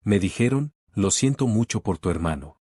Me dijeron, lo siento mucho por tu hermano.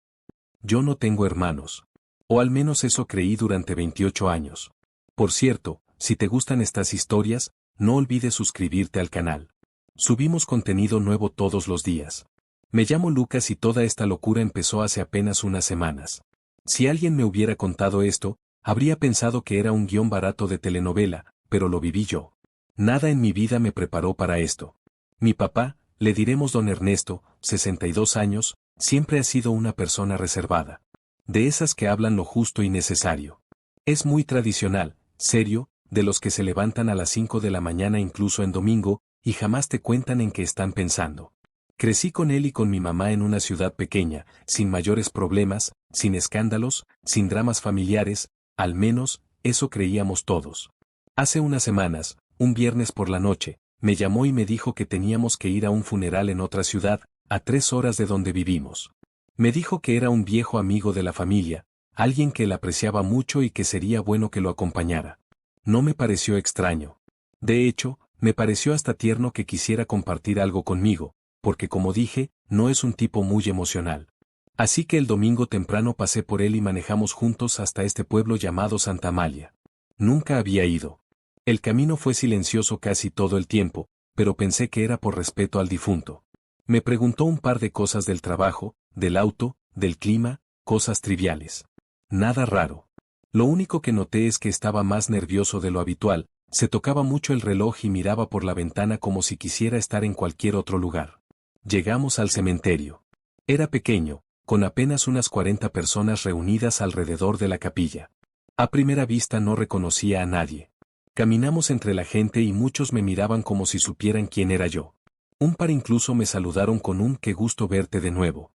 Yo no tengo hermanos. O al menos eso creí durante 28 años. Por cierto, si te gustan estas historias, no olvides suscribirte al canal. Subimos contenido nuevo todos los días. Me llamo Lucas y toda esta locura empezó hace apenas unas semanas. Si alguien me hubiera contado esto, habría pensado que era un guión barato de telenovela, pero lo viví yo. Nada en mi vida me preparó para esto. Mi papá, le diremos don Ernesto, 62 años, siempre ha sido una persona reservada. De esas que hablan lo justo y necesario. Es muy tradicional, serio, de los que se levantan a las 5 de la mañana incluso en domingo, y jamás te cuentan en qué están pensando. Crecí con él y con mi mamá en una ciudad pequeña, sin mayores problemas, sin escándalos, sin dramas familiares, al menos, eso creíamos todos. Hace unas semanas, un viernes por la noche, me llamó y me dijo que teníamos que ir a un funeral en otra ciudad, a 3 horas de donde vivimos. Me dijo que era un viejo amigo de la familia, alguien que él apreciaba mucho y que sería bueno que lo acompañara. No me pareció extraño. De hecho, me pareció hasta tierno que quisiera compartir algo conmigo, porque como dije, no es un tipo muy emocional. Así que el domingo temprano pasé por él y manejamos juntos hasta este pueblo llamado Santa Amalia. Nunca había ido. El camino fue silencioso casi todo el tiempo, pero pensé que era por respeto al difunto. Me preguntó un par de cosas del trabajo, del auto, del clima, cosas triviales. Nada raro. Lo único que noté es que estaba más nervioso de lo habitual, se tocaba mucho el reloj y miraba por la ventana como si quisiera estar en cualquier otro lugar. Llegamos al cementerio. Era pequeño, con apenas unas 40 personas reunidas alrededor de la capilla. A primera vista no reconocía a nadie. Caminamos entre la gente y muchos me miraban como si supieran quién era yo. Un par incluso me saludaron con un qué gusto verte de nuevo.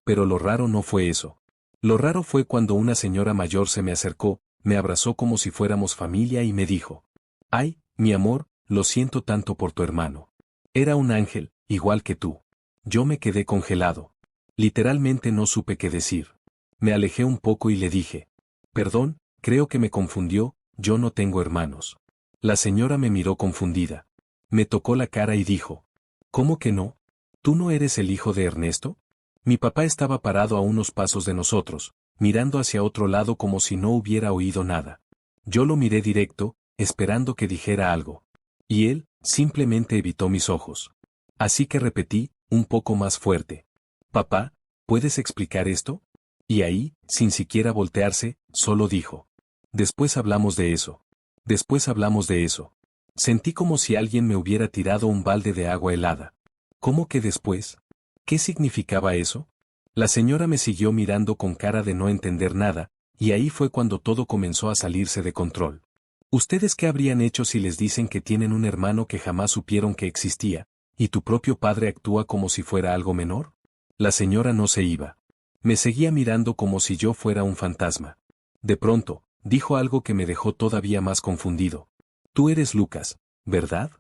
Pero lo raro no fue eso. Lo raro fue cuando una señora mayor se me acercó, me abrazó como si fuéramos familia y me dijo: «Ay, mi amor, lo siento tanto por tu hermano. Era un ángel, igual que tú». Yo me quedé congelado. Literalmente no supe qué decir. Me alejé un poco y le dije: «Perdón, creo que me confundió, yo no tengo hermanos». La señora me miró confundida. Me tocó la cara y dijo: «¿Cómo que no? ¿Tú no eres el hijo de Ernesto?». Mi papá estaba parado a unos pasos de nosotros, mirando hacia otro lado como si no hubiera oído nada. Yo lo miré directo, esperando que dijera algo. Y él, simplemente evitó mis ojos. Así que repetí, un poco más fuerte: «Papá, ¿puedes explicar esto?». Y ahí, sin siquiera voltearse, solo dijo: «Después hablamos de eso. Después hablamos de eso». Sentí como si alguien me hubiera tirado un balde de agua helada. ¿Cómo que después? ¿Qué significaba eso? La señora me siguió mirando con cara de no entender nada, y ahí fue cuando todo comenzó a salirse de control. ¿Ustedes qué habrían hecho si les dicen que tienen un hermano que jamás supieron que existía, y tu propio padre actúa como si fuera algo menor? La señora no se iba. Me seguía mirando como si yo fuera un fantasma. De pronto, dijo algo que me dejó todavía más confundido. «Tú eres Lucas, ¿verdad?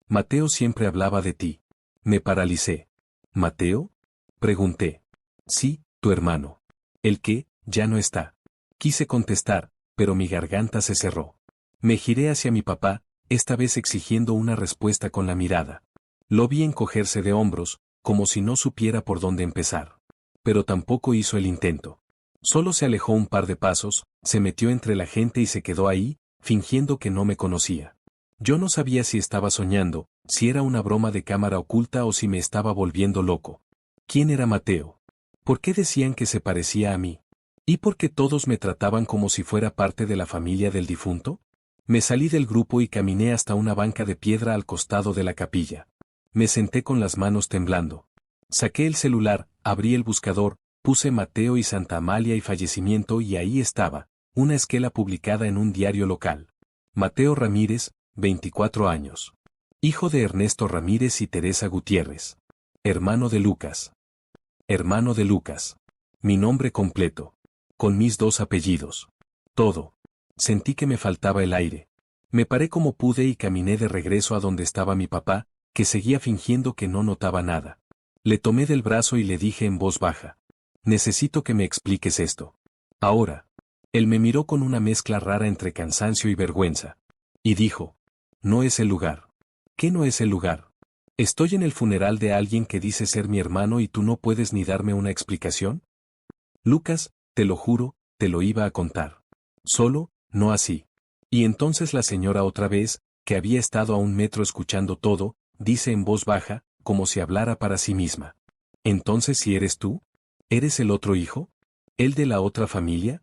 Mateo siempre hablaba de ti». Me paralicé. «¿Mateo?», pregunté. «Sí, tu hermano». «¿El qué? Ya no está». Quise contestar, pero mi garganta se cerró. Me giré hacia mi papá, esta vez exigiendo una respuesta con la mirada. Lo vi encogerse de hombros, como si no supiera por dónde empezar. Pero tampoco hizo el intento. Solo se alejó un par de pasos, se metió entre la gente y se quedó ahí, fingiendo que no me conocía. Yo no sabía si estaba soñando, si era una broma de cámara oculta o si me estaba volviendo loco. ¿Quién era Mateo? ¿Por qué decían que se parecía a mí? ¿Y por qué todos me trataban como si fuera parte de la familia del difunto? Me salí del grupo y caminé hasta una banca de piedra al costado de la capilla. Me senté con las manos temblando. Saqué el celular, abrí el buscador, puse Mateo y Santa Amalia y fallecimiento y ahí estaba, una esquela publicada en un diario local. Mateo Ramírez, 24 años. Hijo de Ernesto Ramírez y Teresa Gutiérrez. Hermano de Lucas. Hermano de Lucas. Mi nombre completo. Con mis 2 apellidos. Todo. Sentí que me faltaba el aire. Me paré como pude y caminé de regreso a donde estaba mi papá, que seguía fingiendo que no notaba nada. Le tomé del brazo y le dije en voz baja: «Necesito que me expliques esto. Ahora». Él me miró con una mezcla rara entre cansancio y vergüenza. Y dijo: «No es el lugar». «¿Qué no es el lugar?». ¿Estoy en el funeral de alguien que dice ser mi hermano y tú no puedes ni darme una explicación? Lucas, te lo juro, te lo iba a contar. Solo, no así. Y entonces la señora otra vez, que había estado a 1 metro escuchando todo, dice en voz baja, como si hablara para sí misma. ¿Entonces si eres tú? ¿Eres el otro hijo? ¿El de la otra familia?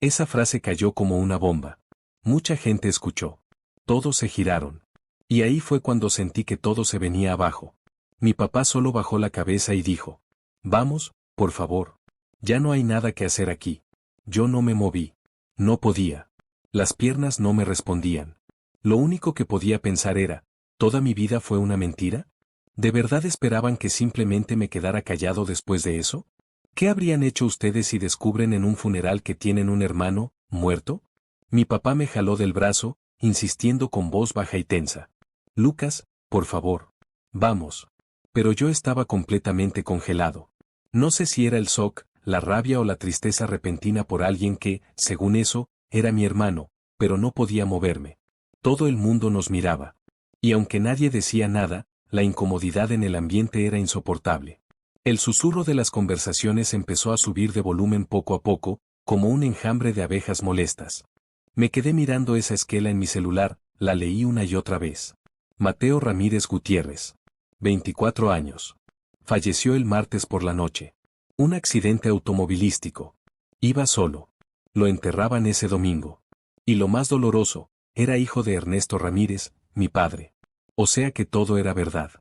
Esa frase cayó como una bomba. Mucha gente escuchó. Todos se giraron. Y ahí fue cuando sentí que todo se venía abajo. Mi papá solo bajó la cabeza y dijo: Vamos, por favor. Ya no hay nada que hacer aquí. Yo no me moví. No podía. Las piernas no me respondían. Lo único que podía pensar era: ¿toda mi vida fue una mentira? ¿De verdad esperaban que simplemente me quedara callado después de eso? ¿Qué habrían hecho ustedes si descubren en un funeral que tienen un hermano, muerto? Mi papá me jaló del brazo, insistiendo con voz baja y tensa. Lucas, por favor. Vamos. Pero yo estaba completamente congelado. No sé si era el shock, la rabia o la tristeza repentina por alguien que, según eso, era mi hermano, pero no podía moverme. Todo el mundo nos miraba. Y aunque nadie decía nada, la incomodidad en el ambiente era insoportable. El susurro de las conversaciones empezó a subir de volumen poco a poco, como un enjambre de abejas molestas. Me quedé mirando esa esquela en mi celular, la leí una y otra vez. Mateo Ramírez Gutiérrez. 24 años. Falleció el martes por la noche. Un accidente automovilístico. Iba solo. Lo enterraban ese domingo. Y lo más doloroso, era hijo de Ernesto Ramírez, mi padre. O sea que todo era verdad.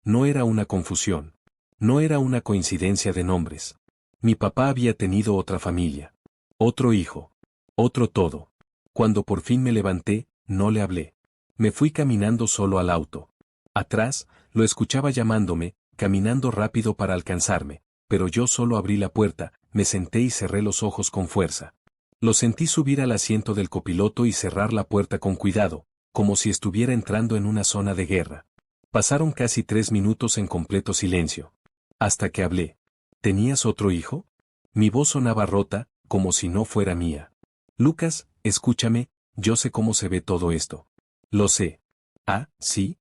No era una confusión. No era una coincidencia de nombres. Mi papá había tenido otra familia. Otro hijo. Otro todo. Cuando por fin me levanté, no le hablé. Me fui caminando solo al auto. Atrás, lo escuchaba llamándome, caminando rápido para alcanzarme, pero yo solo abrí la puerta, me senté y cerré los ojos con fuerza. Lo sentí subir al asiento del copiloto y cerrar la puerta con cuidado, como si estuviera entrando en una zona de guerra. Pasaron casi 3 minutos en completo silencio. Hasta que hablé. ¿Tenías otro hijo? Mi voz sonaba rota, como si no fuera mía. Lucas, escúchame, yo sé cómo se ve todo esto. Lo sé. Ah, ¿sí?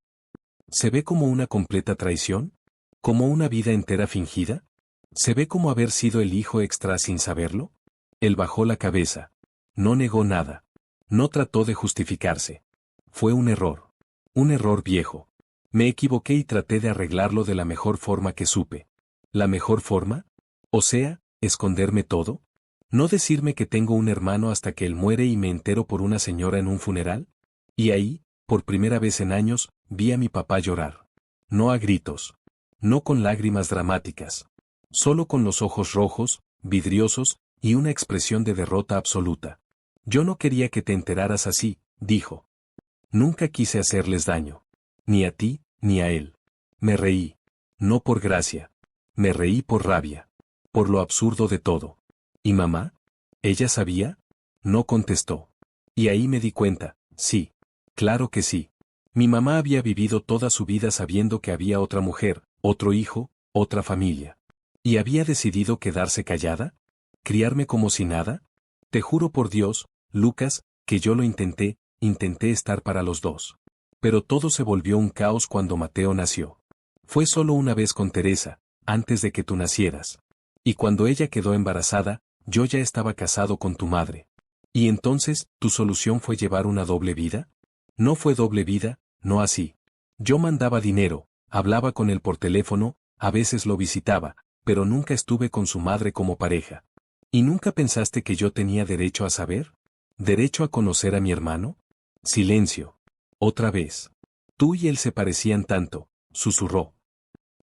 ¿Se ve como una completa traición? ¿Como una vida entera fingida? ¿Se ve como haber sido el hijo extra sin saberlo? Él bajó la cabeza. No negó nada. No trató de justificarse. Fue un error. Un error viejo. Me equivoqué y traté de arreglarlo de la mejor forma que supe. ¿La mejor forma? O sea, ¿esconderme todo? ¿No decirme que tengo un hermano hasta que él muere y me entero por una señora en un funeral? Y ahí, por primera vez en años, vi a mi papá llorar. No a gritos. No con lágrimas dramáticas. Solo con los ojos rojos, vidriosos, y una expresión de derrota absoluta. Yo no quería que te enteraras así, dijo. Nunca quise hacerles daño. Ni a ti, ni a él. Me reí. No por gracia. Me reí por rabia. Por lo absurdo de todo. ¿Y mamá? ¿Ella sabía? No contestó. Y ahí me di cuenta, sí. Claro que sí. Mi mamá había vivido toda su vida sabiendo que había otra mujer, otro hijo, otra familia. ¿Y había decidido quedarse callada? ¿Criarme como si nada? Te juro por Dios, Lucas, que yo lo intenté estar para los dos. Pero todo se volvió un caos cuando Mateo nació. Fue solo una vez con Teresa, antes de que tú nacieras. Y cuando ella quedó embarazada, yo ya estaba casado con tu madre. ¿Y entonces, tu solución fue llevar una doble vida? No fue doble vida, no así. Yo mandaba dinero, hablaba con él por teléfono, a veces lo visitaba, pero nunca estuve con su madre como pareja. ¿Y nunca pensaste que yo tenía derecho a saber? ¿Derecho a conocer a mi hermano? Silencio. Otra vez. Tú y él se parecían tanto, susurró.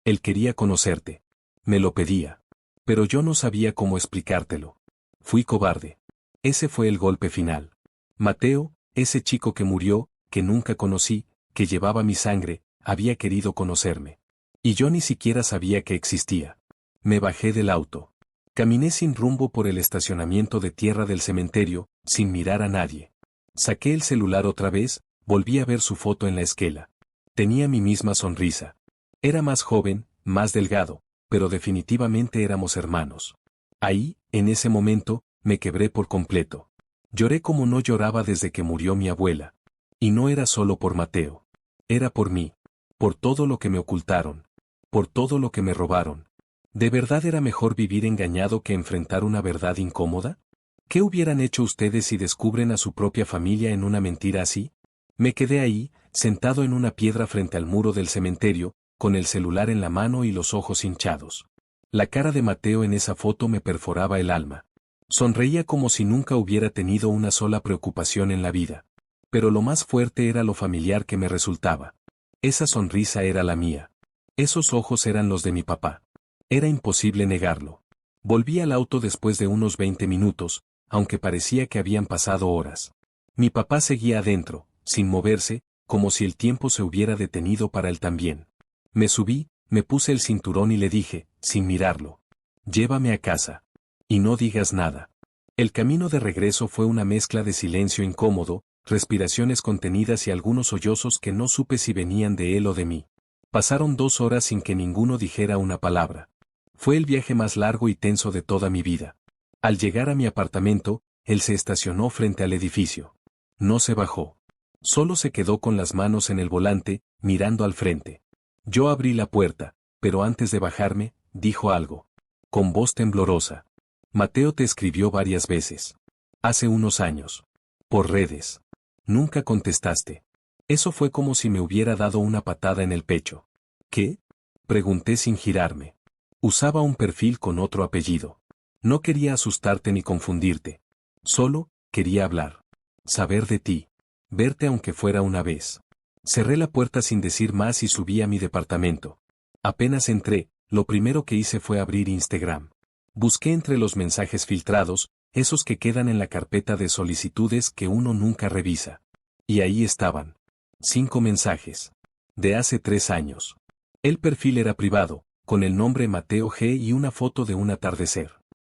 Él quería conocerte. Me lo pedía. Pero yo no sabía cómo explicártelo. Fui cobarde. Ese fue el golpe final. Mateo, ese chico que murió, que nunca conocí, que llevaba mi sangre, había querido conocerme. Y yo ni siquiera sabía que existía. Me bajé del auto. Caminé sin rumbo por el estacionamiento de tierra del cementerio, sin mirar a nadie. Saqué el celular otra vez, volví a ver su foto en la esquela. Tenía mi misma sonrisa. Era más joven, más delgado, pero definitivamente éramos hermanos. Ahí, en ese momento, me quebré por completo. Lloré como no lloraba desde que murió mi abuela. Y no era solo por Mateo. Era por mí. Por todo lo que me ocultaron. Por todo lo que me robaron. ¿De verdad era mejor vivir engañado que enfrentar una verdad incómoda? ¿Qué hubieran hecho ustedes si descubren a su propia familia en una mentira así? Me quedé ahí, sentado en una piedra frente al muro del cementerio, con el celular en la mano y los ojos hinchados. La cara de Mateo en esa foto me perforaba el alma. Sonreía como si nunca hubiera tenido una sola preocupación en la vida. Pero lo más fuerte era lo familiar que me resultaba. Esa sonrisa era la mía. Esos ojos eran los de mi papá. Era imposible negarlo. Volví al auto después de unos 20 minutos, aunque parecía que habían pasado horas. Mi papá seguía adentro, sin moverse, como si el tiempo se hubiera detenido para él también. Me subí, me puse el cinturón y le dije, sin mirarlo: llévame a casa. Y no digas nada. El camino de regreso fue una mezcla de silencio incómodo, respiraciones contenidas y algunos sollozos que no supe si venían de él o de mí. Pasaron 2 horas sin que ninguno dijera una palabra. Fue el viaje más largo y tenso de toda mi vida. Al llegar a mi apartamento, él se estacionó frente al edificio. No se bajó. Solo se quedó con las manos en el volante, mirando al frente. Yo abrí la puerta, pero antes de bajarme, dijo algo. Con voz temblorosa. Mateo te escribió varias veces. Hace unos años. Por redes. Nunca contestaste. Eso fue como si me hubiera dado una patada en el pecho. ¿Qué? Pregunté sin girarme. Usaba un perfil con otro apellido. No quería asustarte ni confundirte. Solo, quería hablar. Saber de ti. Verte aunque fuera una vez. Cerré la puerta sin decir más y subí a mi departamento. Apenas entré, lo primero que hice fue abrir Instagram. Busqué entre los mensajes filtrados, esos que quedan en la carpeta de solicitudes que uno nunca revisa. Y ahí estaban. 5 mensajes. De hace 3 años. El perfil era privado, con el nombre Mateo G y una foto de un atardecer.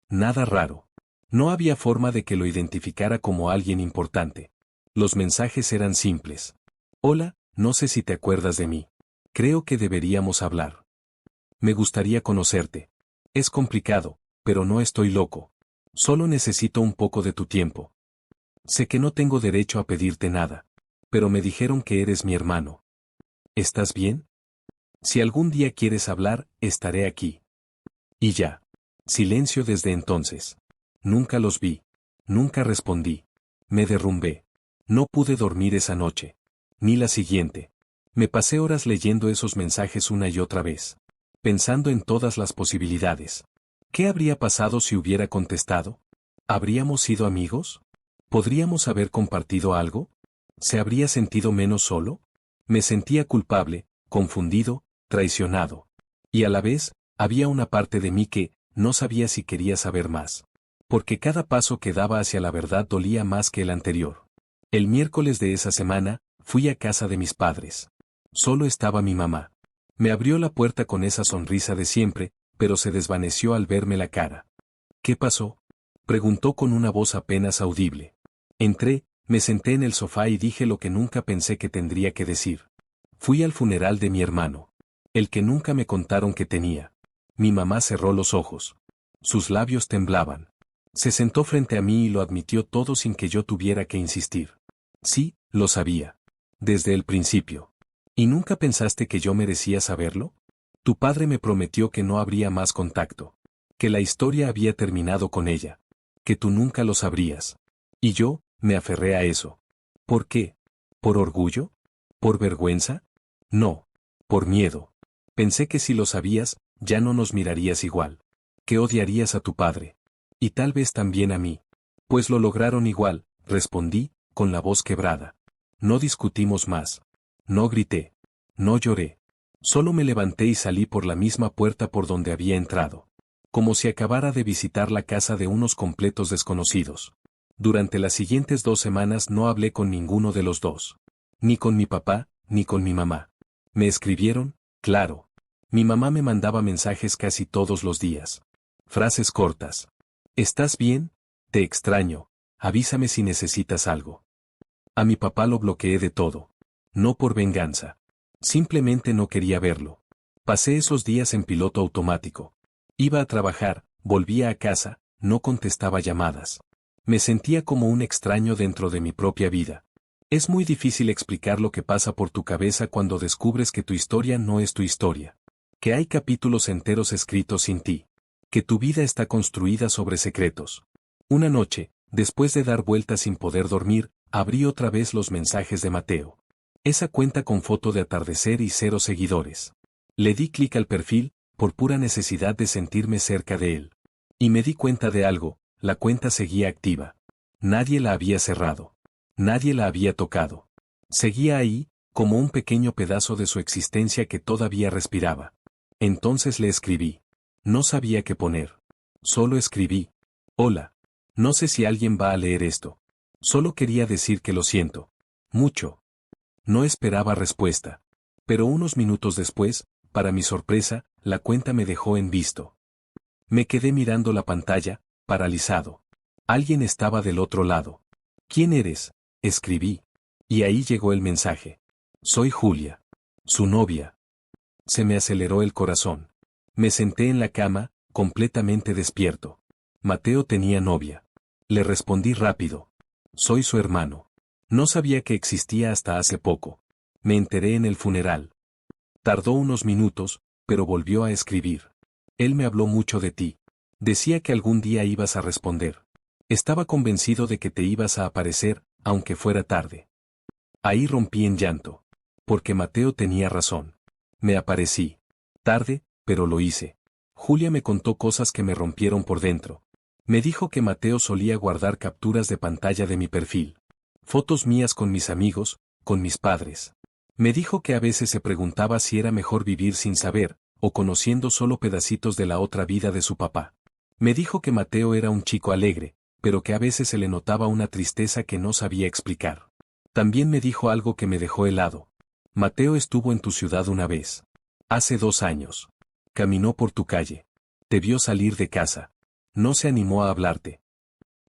Nada raro. No había forma de que lo identificara como alguien importante. Los mensajes eran simples. Hola, no sé si te acuerdas de mí. Creo que deberíamos hablar. Me gustaría conocerte. Es complicado, pero no estoy loco. Solo necesito un poco de tu tiempo. Sé que no tengo derecho a pedirte nada. Pero me dijeron que eres mi hermano. ¿Estás bien? Si algún día quieres hablar, estaré aquí. Y ya. Silencio desde entonces. Nunca los vi. Nunca respondí. Me derrumbé. No pude dormir esa noche. Ni la siguiente. Me pasé horas leyendo esos mensajes una y otra vez. Pensando en todas las posibilidades. ¿Qué habría pasado si hubiera contestado? ¿Habríamos sido amigos? ¿Podríamos haber compartido algo? ¿Se habría sentido menos solo? Me sentía culpable, confundido, traicionado. Y a la vez, había una parte de mí que no sabía si quería saber más. Porque cada paso que daba hacia la verdad dolía más que el anterior. El miércoles de esa semana, fui a casa de mis padres. Solo estaba mi mamá. Me abrió la puerta con esa sonrisa de siempre, pero se desvaneció al verme la cara. ¿Qué pasó? Preguntó con una voz apenas audible. Entré, me senté en el sofá y dije lo que nunca pensé que tendría que decir. Fui al funeral de mi hermano. El que nunca me contaron que tenía. Mi mamá cerró los ojos. Sus labios temblaban. Se sentó frente a mí y lo admitió todo sin que yo tuviera que insistir. Sí, lo sabía. Desde el principio. ¿Y nunca pensaste que yo merecía saberlo? Tu padre me prometió que no habría más contacto. Que la historia había terminado con ella. Que tú nunca lo sabrías. Y yo, me aferré a eso. ¿Por qué? ¿Por orgullo? ¿Por vergüenza? No. Por miedo. Pensé que si lo sabías, ya no nos mirarías igual. Que odiarías a tu padre. Y tal vez también a mí. Pues lo lograron igual, respondí, con la voz quebrada. No discutimos más. No grité. No lloré. Solo me levanté y salí por la misma puerta por donde había entrado. Como si acabara de visitar la casa de unos completos desconocidos. Durante las siguientes 2 semanas no hablé con ninguno de los dos. Ni con mi papá, ni con mi mamá. Me escribieron, claro. Mi mamá me mandaba mensajes casi todos los días. Frases cortas. ¿Estás bien? Te extraño. Avísame si necesitas algo. A mi papá lo bloqueé de todo. No por venganza. Simplemente no quería verlo. Pasé esos días en piloto automático. Iba a trabajar, volvía a casa, no contestaba llamadas. Me sentía como un extraño dentro de mi propia vida. Es muy difícil explicar lo que pasa por tu cabeza cuando descubres que tu historia no es tu historia. Que hay capítulos enteros escritos sin ti. Que tu vida está construida sobre secretos. Una noche, después de dar vueltas sin poder dormir, abrí otra vez los mensajes de Mateo. Esa cuenta con foto de atardecer y 0 seguidores. Le di clic al perfil, por pura necesidad de sentirme cerca de él. Y me di cuenta de algo, la cuenta seguía activa. Nadie la había cerrado. Nadie la había tocado. Seguía ahí, como un pequeño pedazo de su existencia que todavía respiraba. Entonces le escribí. No sabía qué poner. Solo escribí. Hola. No sé si alguien va a leer esto. Solo quería decir que lo siento. Mucho. No esperaba respuesta. Pero unos minutos después, para mi sorpresa, la cuenta me dejó en visto. Me quedé mirando la pantalla, paralizado. Alguien estaba del otro lado. ¿Quién eres? Escribí. Y ahí llegó el mensaje. Soy Julia. Su novia. Se me aceleró el corazón. Me senté en la cama, completamente despierto. Mateo tenía novia. Le respondí rápido. Soy su hermano. No sabía que existía hasta hace poco. Me enteré en el funeral. Tardó unos minutos, pero volvió a escribir. Él me habló mucho de ti. Decía que algún día ibas a responder. Estaba convencido de que te ibas a aparecer, aunque fuera tarde. Ahí rompí en llanto. Porque Mateo tenía razón. Me aparecí. Tarde, pero lo hice. Julia me contó cosas que me rompieron por dentro. Me dijo que Mateo solía guardar capturas de pantalla de mi perfil. Fotos mías con mis amigos, con mis padres. Me dijo que a veces se preguntaba si era mejor vivir sin saber, o conociendo solo pedacitos de la otra vida de su papá. Me dijo que Mateo era un chico alegre, pero que a veces se le notaba una tristeza que no sabía explicar. También me dijo algo que me dejó helado. Mateo estuvo en tu ciudad una vez. Hace 2 años. Caminó por tu calle. Te vio salir de casa. No se animó a hablarte.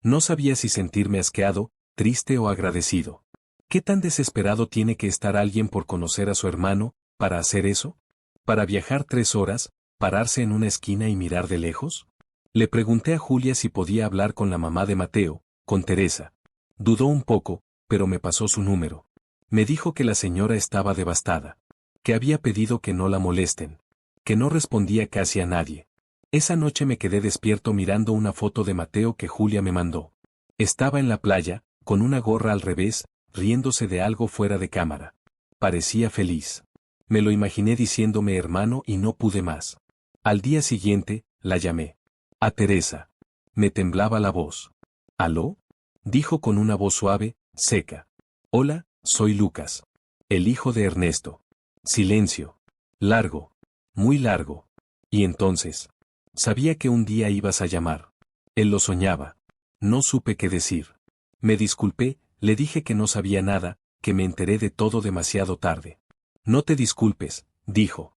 No sabía si sentirme asqueado, triste o agradecido. ¿Qué tan desesperado tiene que estar alguien por conocer a su hermano, para hacer eso? ¿Para viajar 3 horas, pararse en una esquina y mirar de lejos? Le pregunté a Julia si podía hablar con la mamá de Mateo, con Teresa. Dudó un poco, pero me pasó su número. Me dijo que la señora estaba devastada. Que había pedido que no la molesten. Que no respondía casi a nadie. Esa noche me quedé despierto mirando una foto de Mateo que Julia me mandó. Estaba en la playa, con una gorra al revés, riéndose de algo fuera de cámara. Parecía feliz. Me lo imaginé diciéndome hermano y no pude más. Al día siguiente, la llamé. A Teresa. Me temblaba la voz. ¿Aló? Dijo con una voz suave, seca. Hola, soy Lucas. El hijo de Ernesto. Silencio. Largo. Muy largo. Y entonces. Sabía que un día ibas a llamar. Él lo soñaba. No supe qué decir. Me disculpé, le dije que no sabía nada, que me enteré de todo demasiado tarde. No te disculpes, dijo.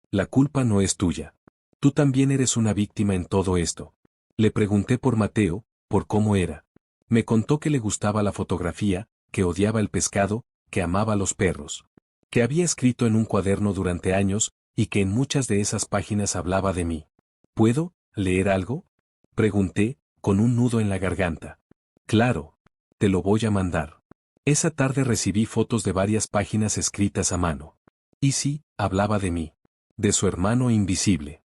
La culpa no es tuya. Tú también eres una víctima en todo esto. Le pregunté por Mateo, por cómo era. Me contó que le gustaba la fotografía, que odiaba el pescado, que amaba los perros. Que había escrito en un cuaderno durante años, y que en muchas de esas páginas hablaba de mí. ¿Puedo leer algo? Pregunté, con un nudo en la garganta. Claro. Te lo voy a mandar. Esa tarde recibí fotos de varias páginas escritas a mano. Y sí, hablaba de mí. De su hermano invisible.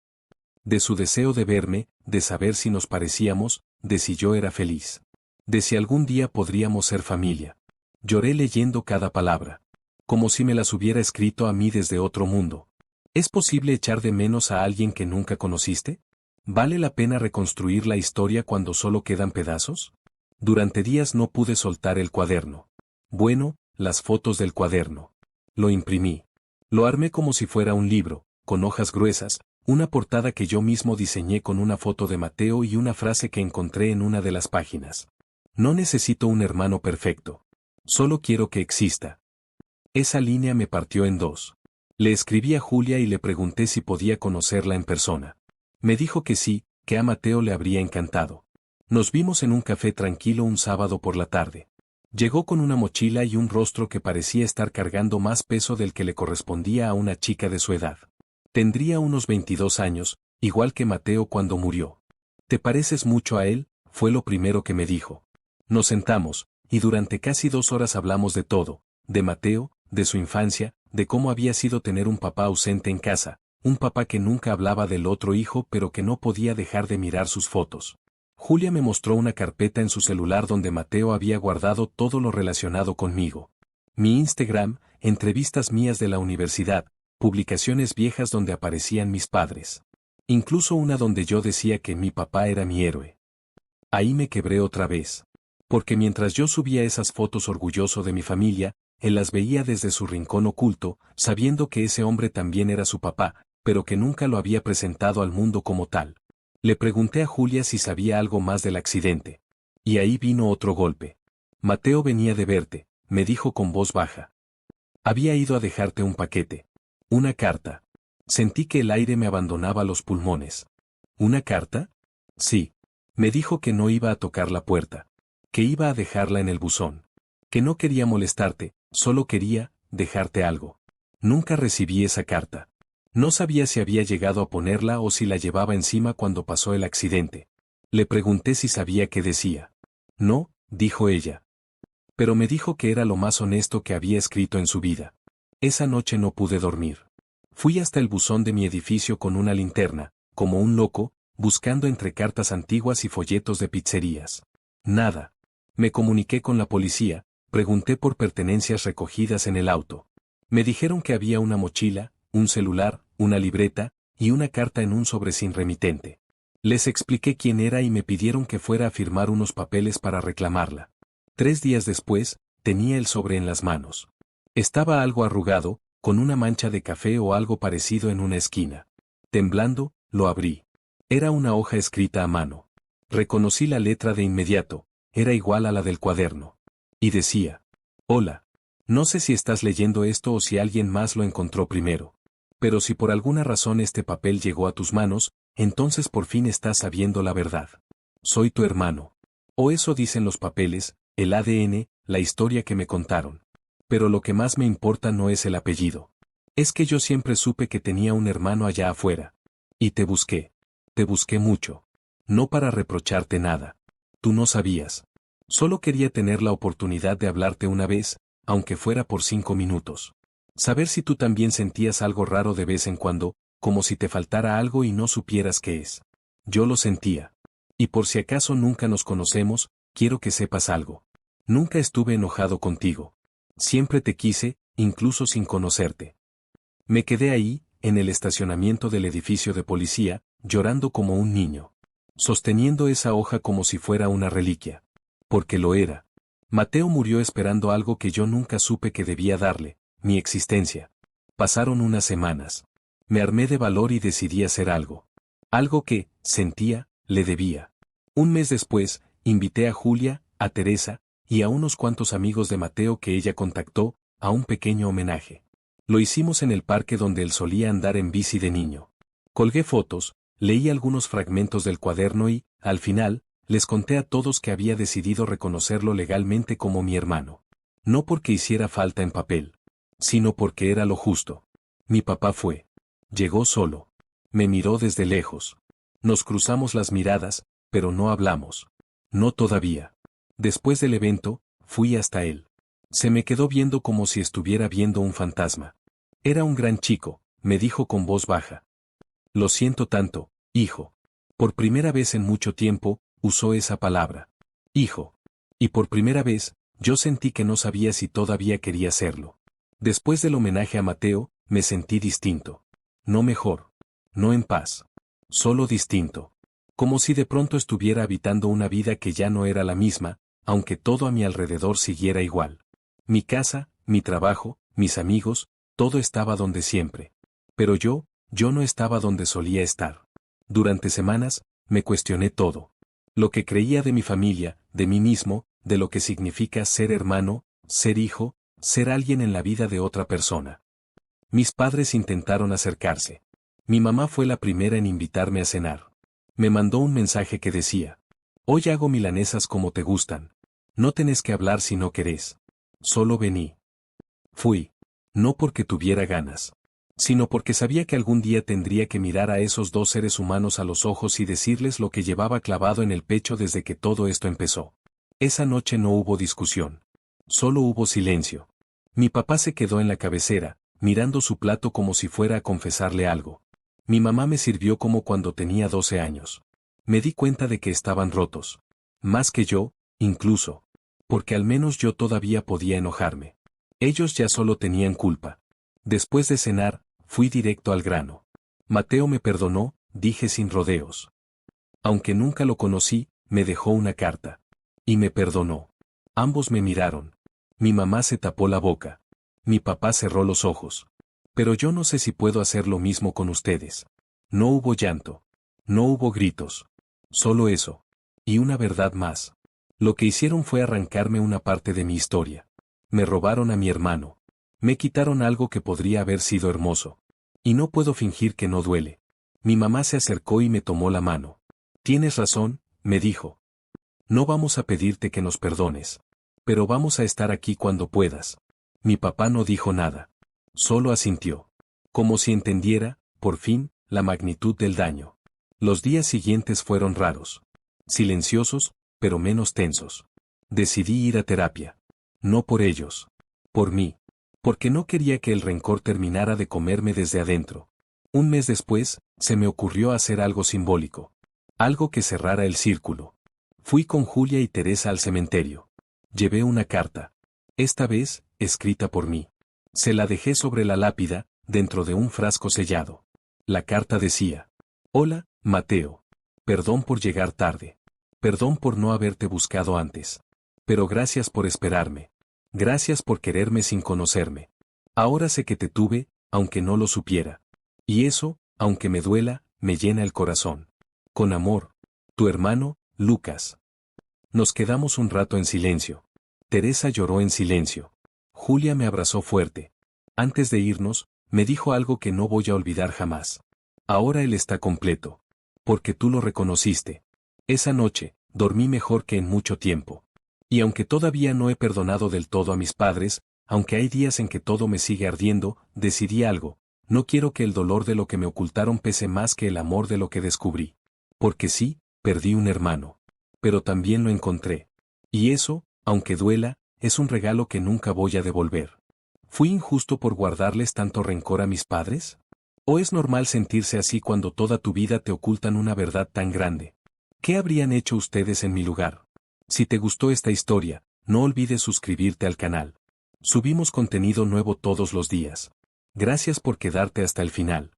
De su deseo de verme, de saber si nos parecíamos, de si yo era feliz. De si algún día podríamos ser familia. Lloré leyendo cada palabra. Como si me las hubiera escrito a mí desde otro mundo. ¿Es posible echar de menos a alguien que nunca conociste? ¿Vale la pena reconstruir la historia cuando solo quedan pedazos? Durante días no pude soltar el cuaderno. Bueno, las fotos del cuaderno. Lo imprimí. Lo armé como si fuera un libro, con hojas gruesas, una portada que yo mismo diseñé con una foto de Mateo y una frase que encontré en una de las páginas. No necesito un hermano perfecto. Solo quiero que exista. Esa línea me partió en 2. Le escribí a Julia y le pregunté si podía conocerla en persona. Me dijo que sí, que a Mateo le habría encantado. Nos vimos en un café tranquilo un sábado por la tarde. Llegó con una mochila y un rostro que parecía estar cargando más peso del que le correspondía a una chica de su edad. Tendría unos 22 años, igual que Mateo cuando murió. ¿Te pareces mucho a él?, fue lo primero que me dijo. Nos sentamos, y durante casi 2 horas hablamos de todo, de Mateo, de su infancia, de cómo había sido tener un papá ausente en casa, un papá que nunca hablaba del otro hijo pero que no podía dejar de mirar sus fotos. Julia me mostró una carpeta en su celular donde Mateo había guardado todo lo relacionado conmigo. Mi Instagram, entrevistas mías de la universidad, publicaciones viejas donde aparecían mis padres. Incluso una donde yo decía que mi papá era mi héroe. Ahí me quebré otra vez. Porque mientras yo subía esas fotos orgulloso de mi familia, él las veía desde su rincón oculto, sabiendo que ese hombre también era su papá, pero que nunca lo había presentado al mundo como tal. Le pregunté a Julia si sabía algo más del accidente. Y ahí vino otro golpe. Mateo venía de verte, me dijo con voz baja. Había ido a dejarte un paquete. Una carta. Sentí que el aire me abandonaba los pulmones. ¿Una carta? Sí. Me dijo que no iba a tocar la puerta. Que iba a dejarla en el buzón. Que no quería molestarte, solo quería dejarte algo. Nunca recibí esa carta. No sabía si había llegado a ponerla o si la llevaba encima cuando pasó el accidente. Le pregunté si sabía qué decía. No, dijo ella. Pero me dijo que era lo más honesto que había escrito en su vida. Esa noche no pude dormir. Fui hasta el buzón de mi edificio con una linterna, como un loco, buscando entre cartas antiguas y folletos de pizzerías. Nada. Me comuniqué con la policía, pregunté por pertenencias recogidas en el auto. Me dijeron que había una mochila, un celular, una libreta, y una carta en un sobre sin remitente. Les expliqué quién era y me pidieron que fuera a firmar unos papeles para reclamarla. 3 días después, tenía el sobre en las manos. Estaba algo arrugado, con una mancha de café o algo parecido en una esquina. Temblando, lo abrí. Era una hoja escrita a mano. Reconocí la letra de inmediato, era igual a la del cuaderno. Y decía: Hola. No sé si estás leyendo esto o si alguien más lo encontró primero. Pero si por alguna razón este papel llegó a tus manos, entonces por fin estás sabiendo la verdad. Soy tu hermano. O eso dicen los papeles, el ADN, la historia que me contaron. Pero lo que más me importa no es el apellido. Es que yo siempre supe que tenía un hermano allá afuera. Y te busqué. Te busqué mucho. No para reprocharte nada. Tú no sabías. Solo quería tener la oportunidad de hablarte una vez, aunque fuera por 5 minutos. Saber si tú también sentías algo raro de vez en cuando, como si te faltara algo y no supieras qué es. Yo lo sentía. Y por si acaso nunca nos conocemos, quiero que sepas algo. Nunca estuve enojado contigo. Siempre te quise, incluso sin conocerte. Me quedé ahí, en el estacionamiento del edificio de policía, llorando como un niño. Sosteniendo esa hoja como si fuera una reliquia. Porque lo era. Mateo murió esperando algo que yo nunca supe que debía darle, mi existencia. Pasaron unas semanas. Me armé de valor y decidí hacer algo. Algo que, sentía, le debía. Un mes después, invité a Julia, a Teresa, y a unos cuantos amigos de Mateo que ella contactó, a un pequeño homenaje. Lo hicimos en el parque donde él solía andar en bici de niño. Colgué fotos, leí algunos fragmentos del cuaderno y, al final, les conté a todos que había decidido reconocerlo legalmente como mi hermano. No porque hiciera falta en papel, sino porque era lo justo. Mi papá fue. Llegó solo. Me miró desde lejos. Nos cruzamos las miradas, pero no hablamos. No todavía. Después del evento, fui hasta él. Se me quedó viendo como si estuviera viendo un fantasma. Era un gran chico, me dijo con voz baja. Lo siento tanto, hijo. Por primera vez en mucho tiempo, usó esa palabra. Hijo. Y por primera vez, yo sentí que no sabía si todavía quería hacerlo. Después del homenaje a Mateo, me sentí distinto. No mejor. No en paz. Solo distinto. Como si de pronto estuviera habitando una vida que ya no era la misma, aunque todo a mi alrededor siguiera igual. Mi casa, mi trabajo, mis amigos, todo estaba donde siempre. Pero yo no estaba donde solía estar. Durante semanas, me cuestioné todo. Lo que creía de mi familia, de mí mismo, de lo que significa ser hermano, ser hijo, ser alguien en la vida de otra persona. Mis padres intentaron acercarse. Mi mamá fue la primera en invitarme a cenar. Me mandó un mensaje que decía: hoy hago milanesas como te gustan. No tenés que hablar si no querés. Solo vení. Fui. No porque tuviera ganas, sino porque sabía que algún día tendría que mirar a esos 2 seres humanos a los ojos y decirles lo que llevaba clavado en el pecho desde que todo esto empezó. Esa noche no hubo discusión. Solo hubo silencio. Mi papá se quedó en la cabecera, mirando su plato como si fuera a confesarle algo. Mi mamá me sirvió como cuando tenía 12 años. Me di cuenta de que estaban rotos. Más que yo, incluso. Porque al menos yo todavía podía enojarme. Ellos ya solo tenían culpa. Después de cenar, fui directo al grano. Mateo me perdonó, dije sin rodeos. Aunque nunca lo conocí, me dejó una carta. Y me perdonó. Ambos me miraron. Mi mamá se tapó la boca. Mi papá cerró los ojos. Pero yo no sé si puedo hacer lo mismo con ustedes. No hubo llanto. No hubo gritos. Solo eso. Y una verdad más. Lo que hicieron fue arrancarme una parte de mi historia. Me robaron a mi hermano. Me quitaron algo que podría haber sido hermoso. Y no puedo fingir que no duele. Mi mamá se acercó y me tomó la mano. Tienes razón, me dijo. No vamos a pedirte que nos perdones. Pero vamos a estar aquí cuando puedas. Mi papá no dijo nada. Solo asintió. Como si entendiera, por fin, la magnitud del daño. Los días siguientes fueron raros. Silenciosos, pero menos tensos. Decidí ir a terapia. No por ellos. Por mí. Porque no quería que el rencor terminara de comerme desde adentro. Un mes después, se me ocurrió hacer algo simbólico. Algo que cerrara el círculo. Fui con Julia y Teresa al cementerio. Llevé una carta. Esta vez, escrita por mí. Se la dejé sobre la lápida, dentro de un frasco sellado. La carta decía: Hola, Mateo. Perdón por llegar tarde. Perdón por no haberte buscado antes. Pero gracias por esperarme. Gracias por quererme sin conocerme. Ahora sé que te tuve, aunque no lo supiera. Y eso, aunque me duela, me llena el corazón. Con amor. Tu hermano, Lucas. Nos quedamos un rato en silencio. Teresa lloró en silencio. Julia me abrazó fuerte. Antes de irnos, me dijo algo que no voy a olvidar jamás. Ahora él está completo. Porque tú lo reconociste. Esa noche, dormí mejor que en mucho tiempo. Y aunque todavía no he perdonado del todo a mis padres, aunque hay días en que todo me sigue ardiendo, decidí algo: no quiero que el dolor de lo que me ocultaron pese más que el amor de lo que descubrí. Porque sí, perdí un hermano. Pero también lo encontré. Y eso, aunque duela, es un regalo que nunca voy a devolver. ¿Fui injusto por guardarles tanto rencor a mis padres? ¿O es normal sentirse así cuando toda tu vida te ocultan una verdad tan grande? ¿Qué habrían hecho ustedes en mi lugar? Si te gustó esta historia, no olvides suscribirte al canal. Subimos contenido nuevo todos los días. Gracias por quedarte hasta el final.